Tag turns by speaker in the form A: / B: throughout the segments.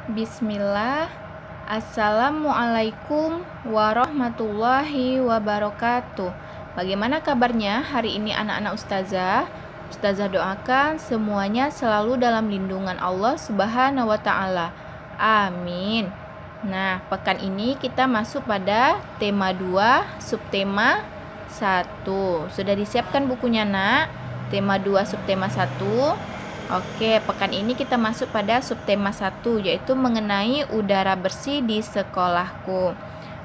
A: Bismillah. Assalamualaikum warahmatullahi wabarakatuh. Bagaimana kabarnya hari ini anak-anak ustazah? Ustazah doakan semuanya selalu dalam lindungan Allah Subhanahu wa taala. Amin. Nah, pekan ini kita masuk pada tema 2, subtema 1. Sudah disiapkan bukunya, Nak? Tema 2, subtema 1. Oke, pekan ini kita masuk pada subtema 1, yaitu mengenai udara bersih di sekolahku.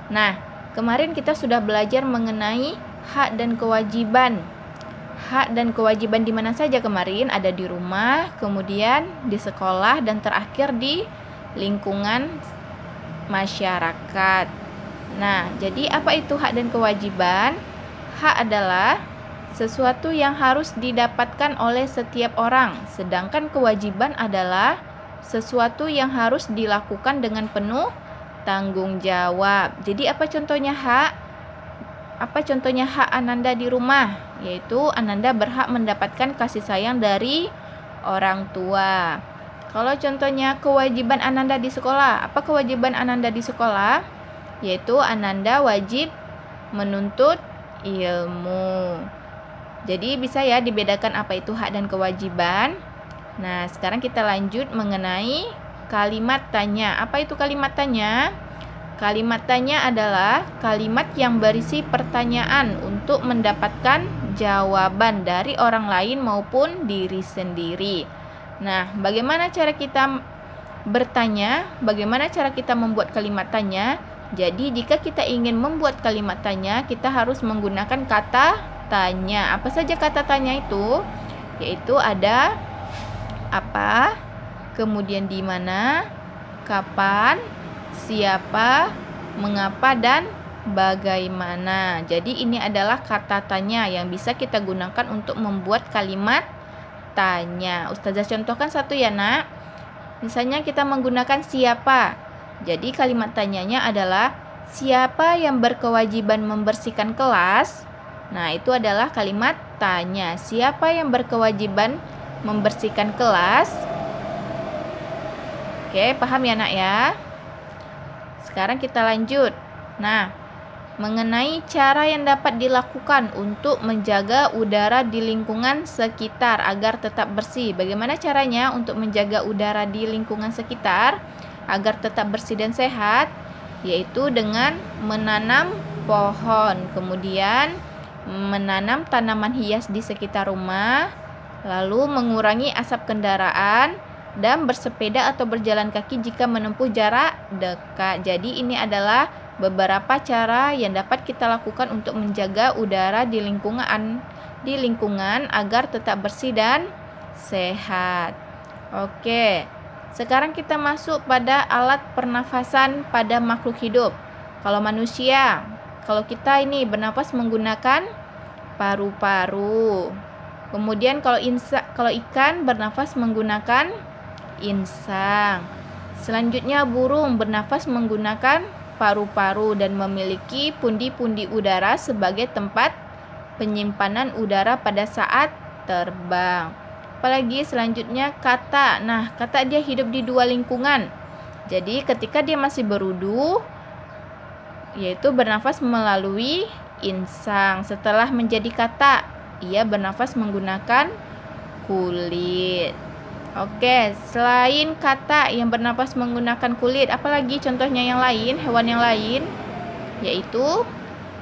A: Nah, kemarin kita sudah belajar mengenai hak dan kewajiban. Hak dan kewajiban di mana saja kemarin? Ada di rumah, kemudian di sekolah, dan terakhir di lingkungan masyarakat. Nah, jadi apa itu hak dan kewajiban? Hak adalah sesuatu yang harus didapatkan oleh setiap orang, sedangkan kewajiban adalah sesuatu yang harus dilakukan dengan penuh tanggung jawab. Jadi apa contohnya hak? Apa contohnya hak Ananda di rumah? Yaitu Ananda berhak mendapatkan kasih sayang dari orang tua. Kalau contohnya kewajiban Ananda di sekolah, apa kewajiban Ananda di sekolah? Yaitu Ananda wajib menuntut ilmu. Jadi bisa ya dibedakan apa itu hak dan kewajiban. Nah, sekarang kita lanjut mengenai kalimat tanya. Apa itu kalimat tanya? Kalimat tanya adalah kalimat yang berisi pertanyaan untuk mendapatkan jawaban dari orang lain maupun diri sendiri. Nah, bagaimana cara kita bertanya? Bagaimana cara kita membuat kalimat tanya? Jadi, jika kita ingin membuat kalimat tanya, kita harus menggunakan kata tanya. Apa saja kata tanya itu? Yaitu ada apa, kemudian di mana, kapan, siapa, mengapa, dan bagaimana. Jadi ini adalah kata tanya yang bisa kita gunakan untuk membuat kalimat tanya. Ustazah contohkan satu ya, Nak. Misalnya kita menggunakan siapa. Jadi kalimat tanyanya adalah siapa yang berkewajiban membersihkan kelas? Nah, itu adalah kalimat tanya. Siapa yang berkewajiban membersihkan kelas? Oke, paham ya, Nak ya? Sekarang kita lanjut. Nah, mengenai cara yang dapat dilakukan untuk menjaga udara di lingkungan sekitar agar tetap bersih. Bagaimana caranya untuk menjaga udara di lingkungan sekitar agar tetap bersih dan sehat? Yaitu dengan menanam pohon, kemudian menanam tanaman hias di sekitar rumah, lalu mengurangi asap kendaraan, dan bersepeda atau berjalan kaki jika menempuh jarak dekat. Jadi ini adalah beberapa cara yang dapat kita lakukan untuk menjaga udara di lingkungan agar tetap bersih dan sehat. Oke, sekarang kita masuk pada alat pernafasan pada makhluk hidup. Kalau manusia, kalau kita ini bernapas menggunakan paru-paru. Kemudian kalau ikan bernafas menggunakan insang. Selanjutnya burung bernafas menggunakan paru-paru dan memiliki pundi-pundi udara sebagai tempat penyimpanan udara pada saat terbang. Apalagi selanjutnya kata. Nah, kata dia hidup di dua lingkungan. Jadi ketika dia masih berudu, yaitu bernafas melalui insang. Setelah menjadi kata, ia bernafas menggunakan kulit. Oke, selain kata yang bernafas menggunakan kulit, apalagi contohnya yang lain, hewan yang lain? Yaitu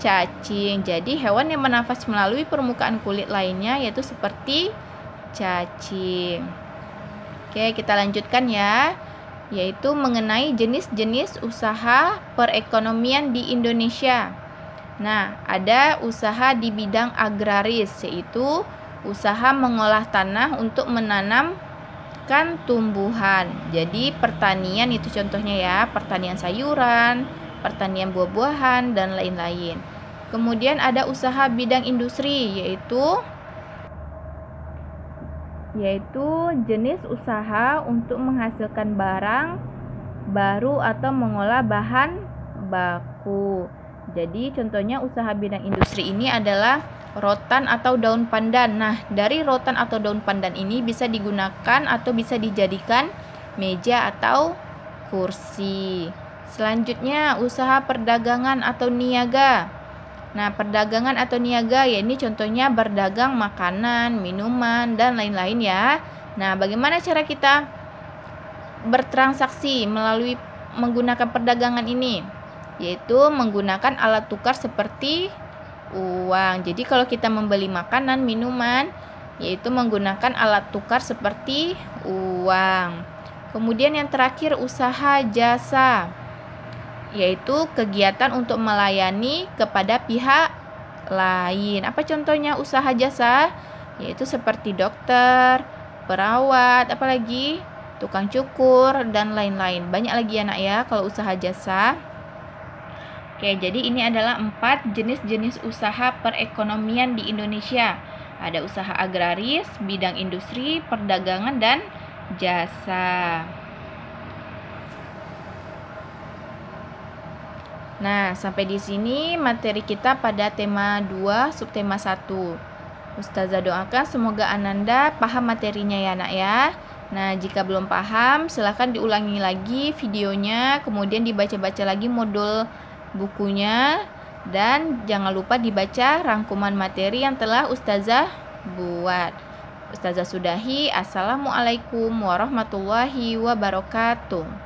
A: cacing. Jadi hewan yang bernafas melalui permukaan kulit lainnya yaitu seperti cacing. Oke, kita lanjutkan ya. Yaitu mengenai jenis-jenis usaha perekonomian di Indonesia. Nah, ada usaha di bidang agraris, yaitu usaha mengolah tanah untuk menanamkan tumbuhan. Jadi pertanian itu contohnya ya, pertanian sayuran, pertanian buah-buahan, dan lain-lain. Kemudian ada usaha bidang industri, yaitu jenis usaha untuk menghasilkan barang baru atau mengolah bahan baku. Jadi contohnya usaha bidang industri ini adalah rotan atau daun pandan. Nah, dari rotan atau daun pandan ini bisa digunakan atau bisa dijadikan meja atau kursi. Selanjutnya, usaha perdagangan atau niaga. Nah, perdagangan atau niaga ya ini contohnya berdagang makanan, minuman, dan lain-lain ya. Nah, bagaimana cara kita bertransaksi menggunakan perdagangan ini? Yaitu menggunakan alat tukar seperti uang. Jadi kalau kita membeli makanan, minuman, yaitu menggunakan alat tukar seperti uang. Kemudian yang terakhir, usaha jasa, yaitu kegiatan untuk melayani kepada pihak lain. Apa contohnya usaha jasa? Yaitu seperti dokter, perawat, apalagi tukang cukur, dan lain-lain. Banyak lagi anak ya kalau usaha jasa. Oke, jadi ini adalah 4 jenis-jenis usaha perekonomian di Indonesia. Ada usaha agraris, bidang industri, perdagangan, dan jasa. Nah, sampai di sini materi kita pada tema 2, subtema 1. Ustazah doakan semoga Ananda paham materinya ya nak ya. Nah, jika belum paham silahkan diulangi lagi videonya, kemudian dibaca-baca lagi modul bukunya, dan jangan lupa dibaca rangkuman materi yang telah Ustazah buat. Ustazah sudahi. Assalamualaikum warahmatullahi wabarakatuh.